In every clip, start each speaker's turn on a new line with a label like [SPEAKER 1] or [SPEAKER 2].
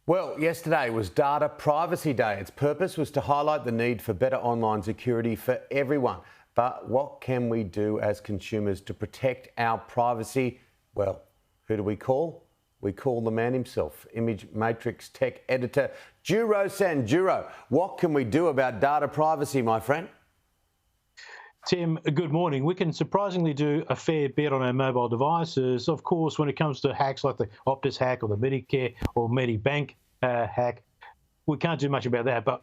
[SPEAKER 1] Well, yesterday was Data Privacy Day. Its purpose was to highlight the need for better online security for everyone. But what can we do as consumers to protect our privacy? Well, who do we call? We call the man himself, Image Matrix tech editor Djuro. Djuro, what can we do about data privacy, my friend?
[SPEAKER 2] Tim, good morning. We can surprisingly do a fair bit on our mobile devices. Of course, when it comes to hacks like the Optus hack or the Medicare or Medibank hack, we can't do much about that. But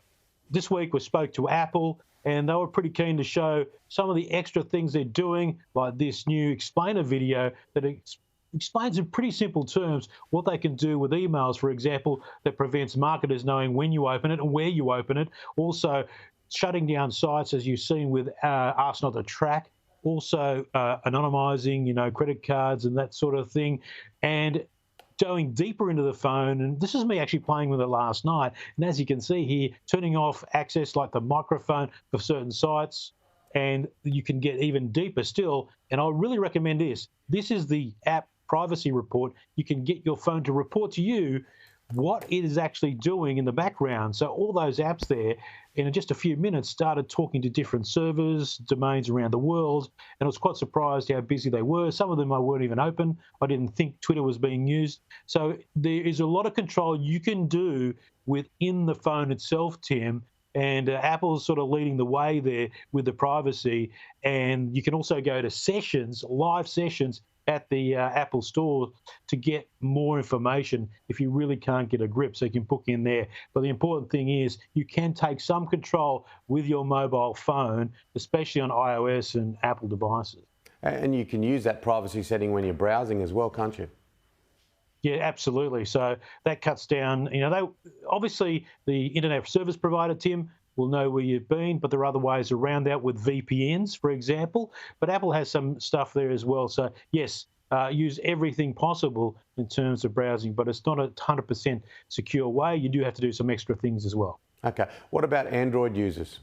[SPEAKER 2] this week we spoke to Apple and they were pretty keen to show some of the extra things they're doing, like this new explainer video that explains in pretty simple terms what they can do with emails, for example, that prevents marketers knowing when you open it and where you open it. Also, shutting down sites, as you've seen with Ask Not to Track, also anonymizing, credit cards and that sort of thing, and going deeper into the phone. And this is me actually playing with it last night. And as you can see here, turning off access like the microphone for certain sites, and you can get even deeper still. And I really recommend this. This is the app privacy report. You can get your phone to report to you what it is actually doing in the background. So all those apps there, in just a few minutes, started talking to different servers, domains around the world, and I was quite surprised how busy they were. Some of them I weren't even open. I didn't think Twitter was being used. So there is a lot of control you can do within the phone itself, Tim, and Apple's sort of leading the way there with the privacy. And you can also go to sessions, live sessions, at the Apple store to get more information if you really can't get a grip, so you can book in there. But the important thing is you can take some control with your mobile phone, especially on iOS and Apple devices.
[SPEAKER 1] And you can use that privacy setting when you're browsing as well, can't you?
[SPEAKER 2] Yeah, absolutely. So that cuts down, obviously the internet service provider, Tim, will know where you've been, but there are other ways around that with VPNs, for example. But Apple has some stuff there as well. So yes, use everything possible in terms of browsing, but it's not a 100% secure way. You do have to do some extra things as well.
[SPEAKER 1] Okay. What about Android users?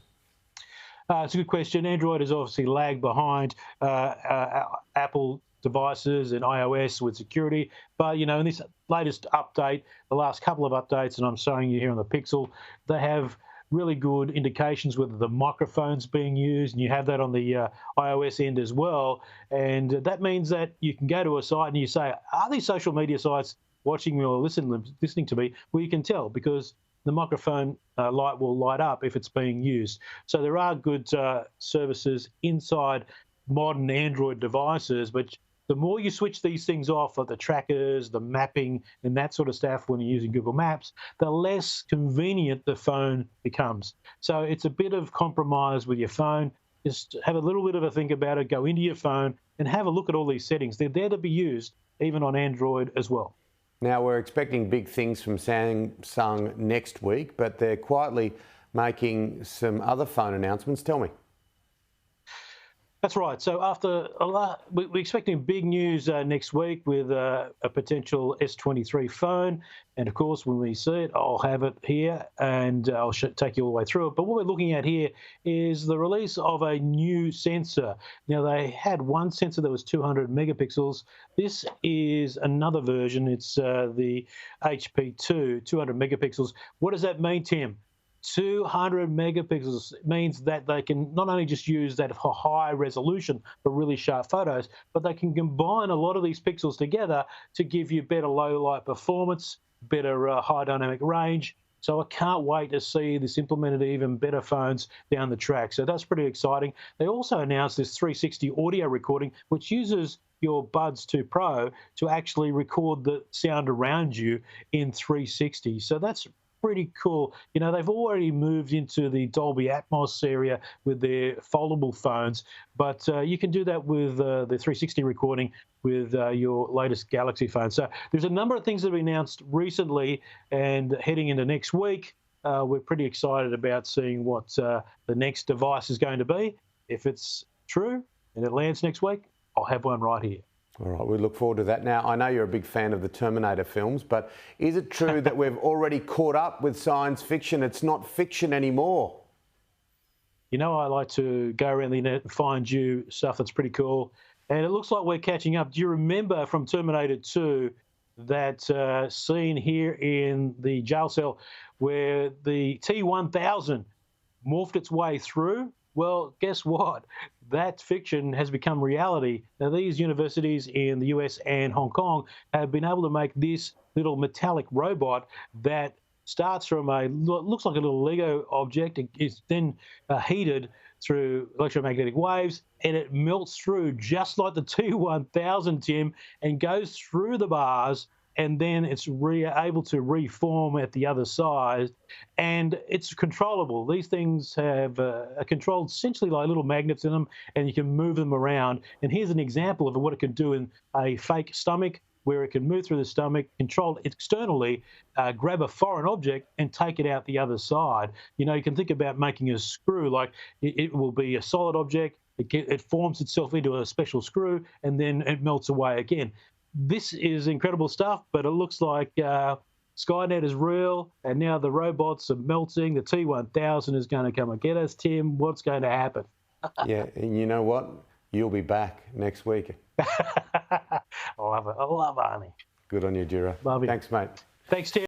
[SPEAKER 2] It's a good question. Android has obviously lagged behind Apple devices and iOS with security. But, in this latest update, the last couple of updates, and I'm showing you here on the Pixel, they have really good indications whether the microphone's being used, and you have that on the iOS end as well. And that means that you can go to a site and you say, are these social media sites watching me or listening to me? Well, you can tell because the microphone light will light up if it's being used. So there are good services inside modern Android devices, but the more you switch these things off, like the trackers, the mapping, and that sort of stuff when you're using Google Maps, the less convenient the phone becomes. So it's a bit of compromise with your phone. Just have a little bit of a think about it, go into your phone and have a look at all these settings. They're there to be used, even on Android as well.
[SPEAKER 1] Now, we're expecting big things from Samsung next week, but they're quietly making some other phone announcements. Tell me.
[SPEAKER 2] That's right. So we're expecting big news next week with a potential S23 phone. And of course, when we see it, I'll have it here and I'll take you all the way through it. But what we're looking at here is the release of a new sensor. Now, they had one sensor that was 200 megapixels. This is another version. It's the HP2, 200 megapixels. What does that mean, Tim? 200 megapixels means that they can not only just use that for high resolution for really sharp photos, but they can combine a lot of these pixels together to give you better low light performance, better high dynamic range. So I can't wait to see this implemented in even better phones down the track. So that's pretty exciting. They also announced this 360 audio recording, which uses your Buds 2 Pro to actually record the sound around you in 360. So that's pretty cool. They've already moved into the Dolby Atmos area with their foldable phones, but you can do that with the 360 recording with your latest Galaxy phone. So there's a number of things that have been announced recently, and heading into next week, we're pretty excited about seeing what the next device is going to be. If it's true and it lands next week, I'll have one right here.
[SPEAKER 1] All right, we look forward to that. Now, I know you're a big fan of the Terminator films, but is it true that we've already caught up with science fiction? It's not fiction anymore.
[SPEAKER 2] I like to go around the internet and find you stuff that's pretty cool. And it looks like we're catching up. Do you remember from Terminator 2 that's seen here in the jail cell where the T1000 morphed its way through. Well, guess what? That fiction has become reality. Now, these universities in the US and Hong Kong have been able to make this little metallic robot that starts from looks like a little Lego object. It is then heated through electromagnetic waves, and it melts through just like the T1000, Tim, and goes through the bars, and then it's able to reform at the other side, and it's controllable. These things have are controlled essentially like little magnets in them, and you can move them around. And here's an example of what it can do in a fake stomach, where it can move through the stomach, control it externally, grab a foreign object and take it out the other side. You know, you can think about making a screw, like it will be a solid object, it forms itself into a special screw, and then it melts away again. This is incredible stuff, but it looks like Skynet is real, and now the robots are melting. The T1000 is going to come and get us, Tim. What's going to happen?
[SPEAKER 1] Yeah, and you know what? You'll be back next week.
[SPEAKER 2] I love it. I love Arnie.
[SPEAKER 1] Good on you, Djuro.
[SPEAKER 2] Love you.
[SPEAKER 1] Thanks, mate.
[SPEAKER 2] Thanks, Tim.